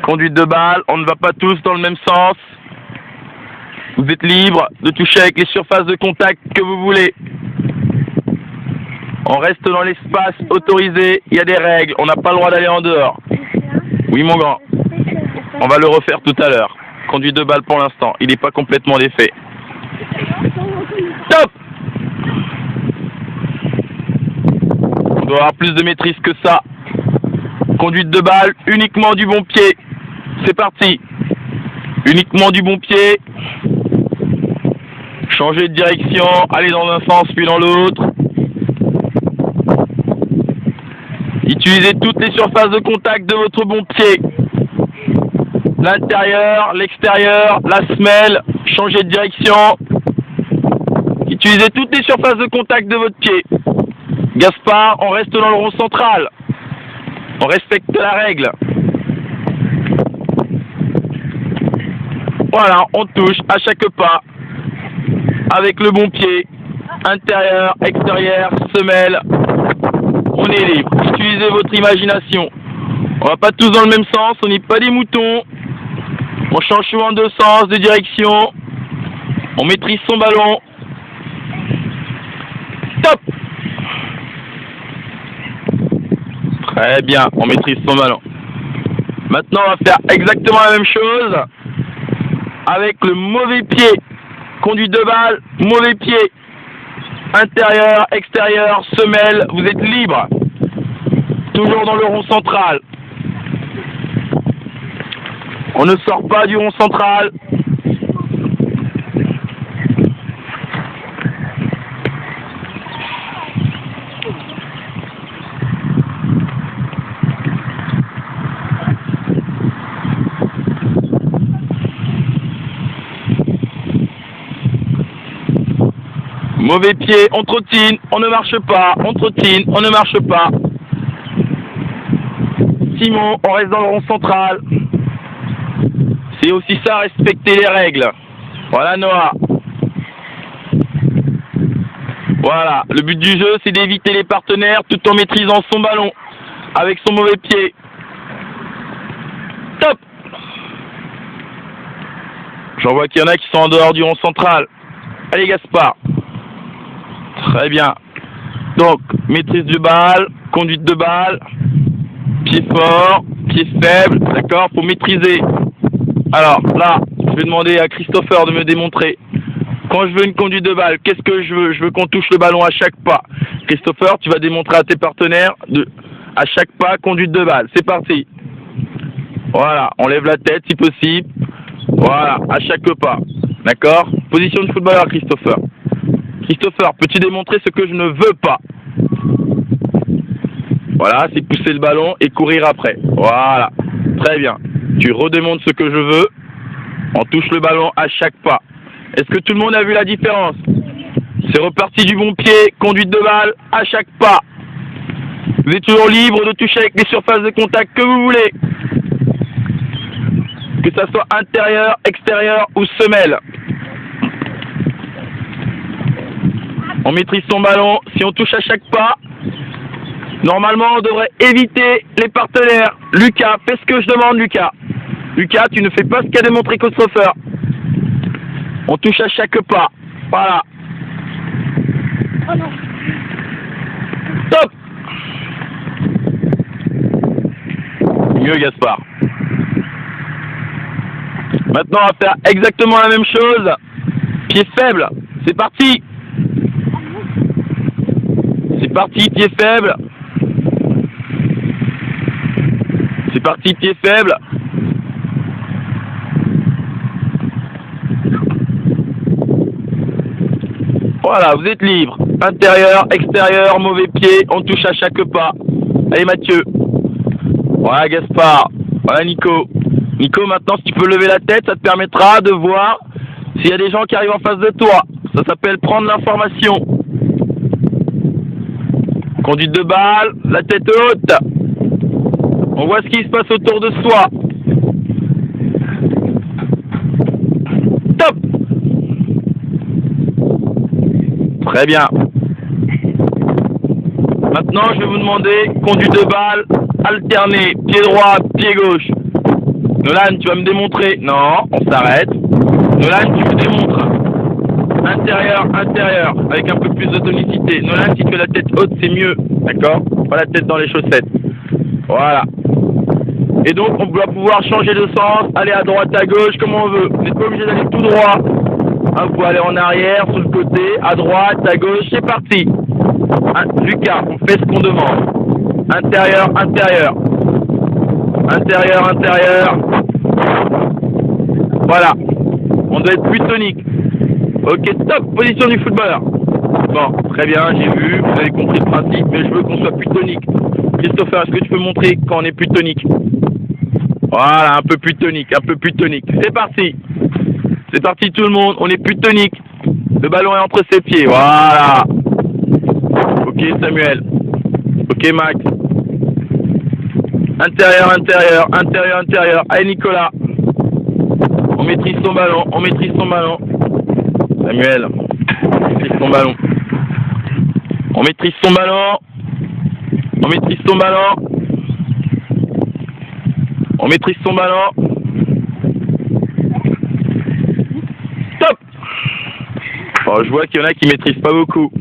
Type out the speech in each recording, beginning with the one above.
Conduite de balle, on ne va pas tous dans le même sens. Vous êtes libre de toucher avec les surfaces de contact que vous voulez. On reste dans l'espace autorisé, il y a des règles, on n'a pas le droit d'aller en dehors. Oui mon grand, on va le refaire tout à l'heure. Conduite de balle pour l'instant, il n'est pas complètement défait. Top! On doit avoir plus de maîtrise que ça. Conduite de balle, uniquement du bon pied. C'est parti. Uniquement du bon pied. Changer de direction, aller dans un sens puis dans l'autre. Utilisez toutes les surfaces de contact de votre bon pied. L'intérieur, l'extérieur, la semelle, changer de direction. Utilisez toutes les surfaces de contact de votre pied. Gaspard, on reste dans le rond central. On respecte la règle. Voilà, on touche à chaque pas. Avec le bon pied. Intérieur, extérieur, semelle. On est libre. Utilisez votre imagination. On va pas tous dans le même sens, on n'est pas des moutons. On change souvent de sens, de direction. On maîtrise son ballon. Top! Très bien, on maîtrise son ballon. Maintenant, on va faire exactement la même chose avec le mauvais pied. Conduite de balle, mauvais pied. Intérieur, extérieur, semelle, vous êtes libre. Toujours dans le rond central. On ne sort pas du rond central. Mauvais pied, on trottine, on ne marche pas, on trottine, on ne marche pas. Simon, on reste dans le rond central. C'est aussi ça, respecter les règles. Voilà Noah. Voilà, le but du jeu, c'est d'éviter les partenaires tout en maîtrisant son ballon avec son mauvais pied. Top! J'en vois qu'il y en a qui sont en dehors du rond central. Allez Gaspard. Très bien. Donc, maîtrise de balle, conduite de balle, pied fort, pied faible, d'accord? Faut maîtriser. Alors, là, je vais demander à Christopher de me démontrer. Quand je veux une conduite de balle, qu'est-ce que je veux? Je veux qu'on touche le ballon à chaque pas. Christopher, tu vas démontrer à tes partenaires à chaque pas, conduite de balle. C'est parti. Voilà, on lève la tête si possible. Voilà, à chaque pas. D'accord? Position de footballeur, Christopher. Christopher, peux-tu démontrer ce que je ne veux pas? Voilà, c'est pousser le ballon et courir après. Voilà, très bien. Tu redémontres ce que je veux. On touche le ballon à chaque pas. Est-ce que tout le monde a vu la différence? C'est reparti du bon pied, conduite de balle à chaque pas. Vous êtes toujours libre de toucher avec les surfaces de contact que vous voulez. Que ça soit intérieur, extérieur ou semelle. On maîtrise son ballon. Si on touche à chaque pas, normalement on devrait éviter les partenaires. Lucas, fais ce que je demande Lucas. Lucas, tu ne fais pas ce qu'a démontré Christopher. On touche à chaque pas. Voilà. Oh non. Top. Mieux Gaspard. Maintenant on va faire exactement la même chose. Pied faible. C'est parti. C'est parti, pied faible. C'est parti, pied faible. Voilà, vous êtes libre. Intérieur, extérieur, mauvais pied, on touche à chaque pas. Allez Mathieu. Voilà Gaspard. Voilà Nico. Nico, maintenant si tu peux lever la tête, ça te permettra de voir s'il y a des gens qui arrivent en face de toi. Ça s'appelle prendre l'information. Conduite de balle, la tête haute. On voit ce qui se passe autour de soi. Top. Très bien. Maintenant, je vais vous demander conduite de balle alternée, pied droit, pied gauche. Nolan, tu vas me démontrer. Non, on s'arrête. Nolan, tu me démontres. Intérieur, intérieur, avec un peu plus de tonicité. Nolan, si tu as la tête haute, c'est mieux. D'accord? Pas la tête dans les chaussettes. Voilà. Et donc, on doit pouvoir changer de sens, aller à droite, à gauche, comme on veut. Vous n'êtes pas obligé d'aller tout droit. Hein, vous pouvez aller en arrière, sur le côté, à droite, à gauche, c'est parti. Hein, Lucas, on fait ce qu'on demande. Intérieur, intérieur. Intérieur, intérieur. Voilà. On doit être plus tonique. Ok, top. Position du footballeur. Bon, très bien, j'ai vu. Vous avez compris le principe, mais je veux qu'on soit plus tonique. Christopher, est-ce que tu peux montrer quand on est plus tonique? Voilà, un peu plus tonique, un peu plus tonique. C'est parti. C'est parti tout le monde. On est plus tonique. Le ballon est entre ses pieds. Voilà. Ok, Samuel. Ok, Max. Intérieur, intérieur, intérieur, intérieur. Allez, Nicolas. On maîtrise son ballon, on maîtrise son ballon. Samuel, on maîtrise son ballon. On maîtrise son ballon. On maîtrise son ballon. On maîtrise son ballon. Top. Bon, je vois qu'il y en a qui maîtrisent pas beaucoup.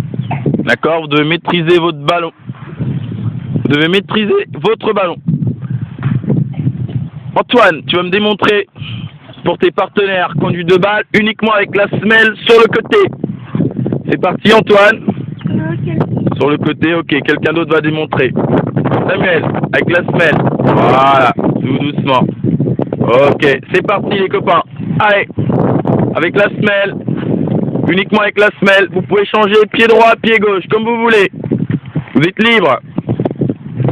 D'accord? Vous devez maîtriser votre ballon. Vous devez maîtriser votre ballon. Antoine, tu vas me démontrer pour tes partenaires conduite de balle uniquement avec la semelle sur le côté. C'est parti Antoine. Sur le côté, ok. Quelqu'un d'autre va démontrer. Samuel, avec la semelle. Voilà, tout doucement. Ok, c'est parti les copains. Allez, avec la semelle. Uniquement avec la semelle. Vous pouvez changer pied droit, pied gauche, comme vous voulez. Vous êtes libre.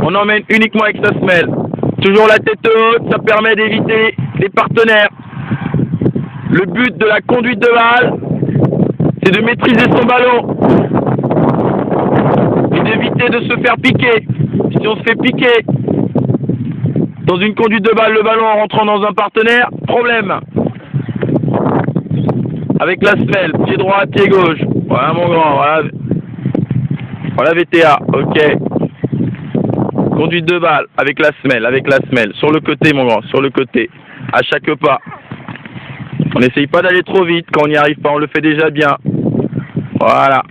On emmène uniquement avec sa semelle. Toujours la tête haute, ça permet d'éviter les partenaires. Le but de la conduite de balle, c'est de maîtriser son ballon et d'éviter de se faire piquer. Si on se fait piquer dans une conduite de balle, le ballon en rentrant dans un partenaire, problème. Avec la semelle, pied droit, pied gauche. Voilà mon grand, voilà. Voilà VTA, ok. Conduite de balle avec la semelle. Sur le côté mon grand, sur le côté. À chaque pas. On n'essaye pas d'aller trop vite quand on n'y arrive pas, on le fait déjà bien. Voilà.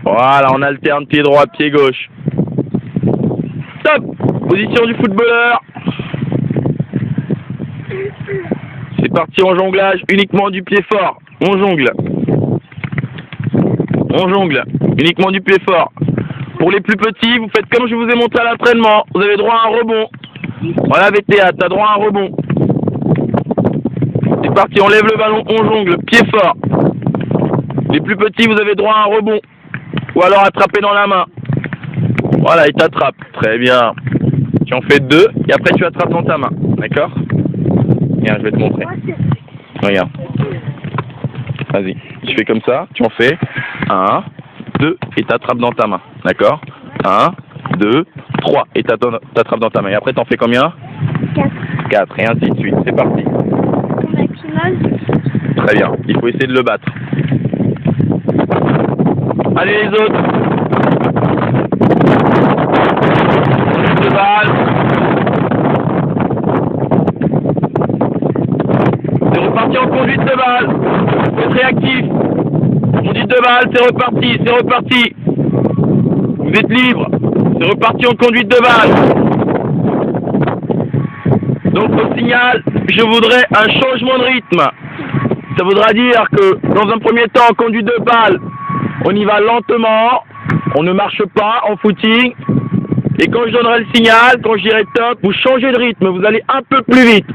Voilà, on alterne pied droit, pied gauche. Top. Position du footballeur. C'est parti en jonglage, uniquement du pied fort. On jongle. On jongle, uniquement du pied fort. Pour les plus petits, vous faites comme je vous ai montré à l'entraînement. Vous avez droit à un rebond. Voilà VTA, t'as droit à un rebond. C'est parti, on lève le ballon, on jongle, pied fort. Les plus petits, vous avez droit à un rebond. Ou alors attraper dans la main. Voilà, il t'attrape. Très bien. Tu en fais 2 et après tu attrapes dans ta main. D'accord? Viens, je vais te montrer. Regarde. Vas-y. Tu fais comme ça, tu en fais 1, 2 et t'attrapes dans ta main. D'accord? 1, 2, 3 et t'attrapes dans ta main. Et après, t'en fais combien? 4 et ainsi de suite. C'est parti. Très bien. Il faut essayer de le battre. Allez les autres. De balle. C'est reparti en conduite de balle. Faut être réactif. Conduite de balle, c'est reparti, c'est reparti. Vous êtes libre. C'est reparti en conduite de balle. Donc au signal, je voudrais un changement de rythme. Ça voudra dire que dans un premier temps, en conduite de balle, on y va lentement, on ne marche pas en footing. Et quand je donnerai le signal, quand je dirai top, vous changez de rythme, vous allez un peu plus vite.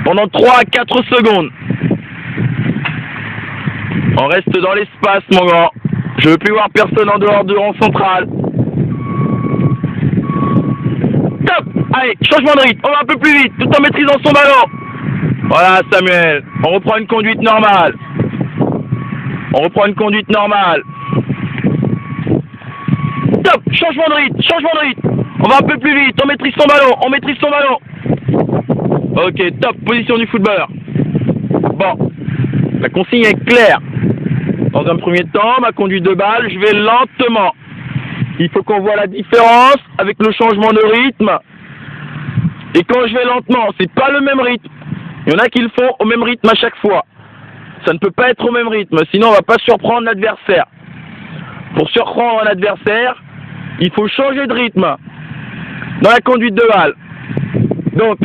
Pendant 3 à 4 secondes. On reste dans l'espace, mon grand. Je veux plus voir personne en dehors du rond central. Top! Allez, changement de rythme, on va un peu plus vite, tout en maîtrisant son ballon. Voilà, Samuel. On reprend une conduite normale. On reprend une conduite normale. Top! Changement de rythme, changement de rythme. On va un peu plus vite, on maîtrise son ballon, on maîtrise son ballon. Ok, top, position du footballeur. Bon, la consigne est claire. Dans un premier temps, ma conduite de balle, je vais lentement. Il faut qu'on voit la différence avec le changement de rythme Et quand je vais lentement, c'est pas le même rythme. Il y en a qui le font au même rythme à chaque fois. Ça ne peut pas être au même rythme, sinon on va pas surprendre l'adversaire. Pour surprendre un adversaire, il faut changer de rythme dans la conduite de balle. Donc,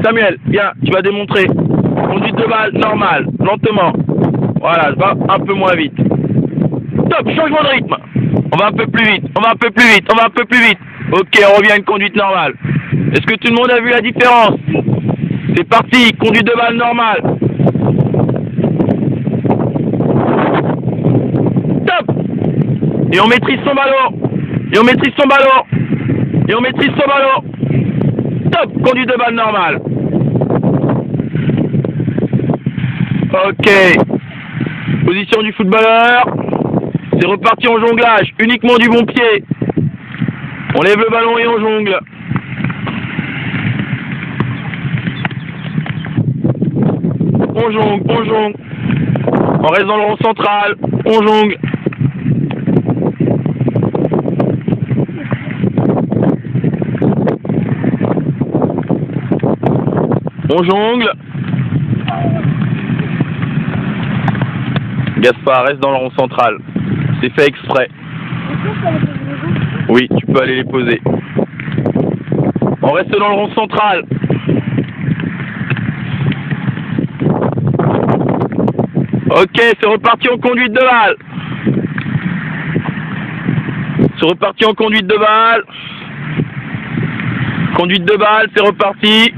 Samuel, viens, tu vas démontrer. Conduite de balle normale, lentement. Voilà, je vais un peu moins vite. Top, changement de rythme. On va un peu plus vite, on va un peu plus vite, on va un peu plus vite. Ok, on revient à une conduite normale. Est-ce que tout le monde a vu la différence? C'est parti, conduite de balle normale. Top. Et on maîtrise son ballon. Et on maîtrise son ballon. Et on maîtrise son ballon. Top, conduite de balle normale. Ok. Position du footballeur. C'est reparti en jonglage, uniquement du bon pied. On lève le ballon et on jongle. On jongle, on jongle. On reste dans le rond central, on jongle. On jongle. Gaspard, reste dans le rond central. C'est fait exprès. Oui, tu peux aller les poser. On reste dans le rond central. Ok, c'est reparti en conduite de balle. C'est reparti en conduite de balle. Conduite de balle, c'est reparti.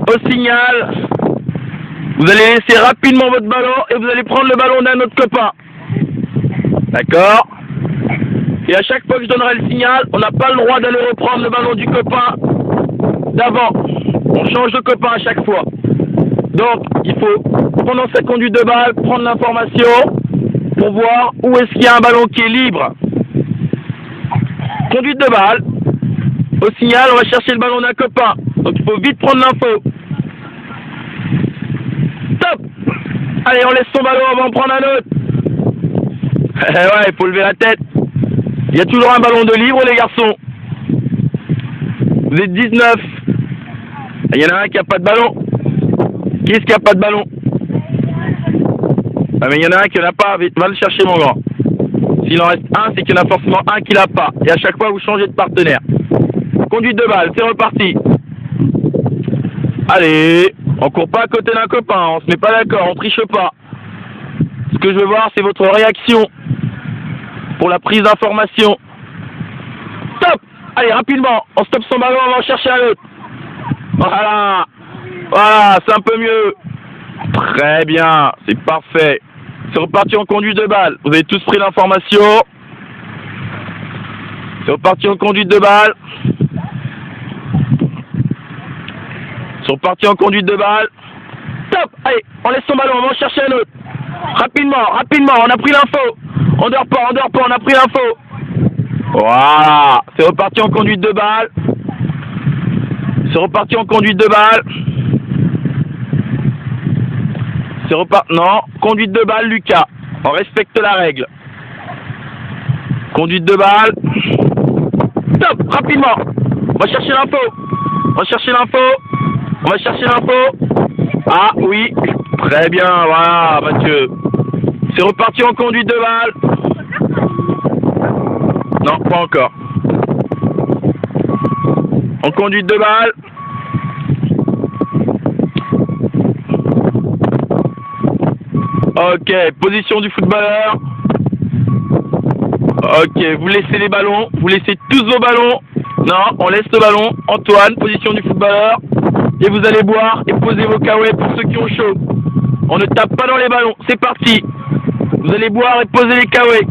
Au signal, vous allez laisser rapidement votre ballon et vous allez prendre le ballon d'un autre copain. D'accord? Et à chaque fois que je donnerai le signal, on n'a pas le droit d'aller reprendre le ballon du copain d'avant. On change de copain à chaque fois. Donc, il faut, pendant cette conduite de balle, prendre l'information pour voir où est-ce qu'il y a un ballon qui est libre. Conduite de balle. Au signal, on va chercher le ballon d'un copain. Donc, il faut vite prendre l'info. Top! Allez, on laisse son ballon, on va en prendre un autre. Ouais, il faut lever la tête. Il y a toujours un ballon de libre, les garçons. Vous êtes 19. Il y en a un qui n'a pas de ballon. Qui est-ce qui n'a pas de ballon? Ah, mais il y en a un qui n'en a pas. Va le chercher, mon grand. S'il en reste un, c'est qu'il y en a forcément un qui l'a pas. Et à chaque fois, vous changez de partenaire. Conduite de balle, c'est reparti. Allez, on court pas à côté d'un copain, on se met pas d'accord, on triche pas. Ce que je veux voir, c'est votre réaction pour la prise d'information. Top! Allez, rapidement, on stoppe son ballon, on va en chercher un autre. Voilà, voilà, c'est un peu mieux. Très bien, c'est parfait. C'est reparti en conduite de balle. Vous avez tous pris l'information. C'est reparti en conduite de balle. C'est reparti en conduite de balle. Top! Allez, on laisse son ballon, on va en chercher un autre. Rapidement, rapidement, on a pris l'info. On dort pas, on a pris l'info. Voilà, c'est reparti en conduite de balle. C'est reparti en conduite de balle. C'est reparti. Non, conduite de balle, Lucas. On respecte la règle. Conduite de balle. Top, rapidement. On va chercher l'info. On va chercher l'info. On va chercher l'info. Ah oui, très bien, voilà, Mathieu. C'est reparti en conduite de balle. Non, pas encore. En conduite de balle. Ok, position du footballeur. Ok, vous laissez les ballons. Vous laissez tous vos ballons. Non, on laisse le ballon. Antoine, position du footballeur. Et vous allez boire et poser vos kawaii pour ceux qui ont chaud. On ne tape pas dans les ballons. C'est parti. Vous allez boire et poser les kawaii.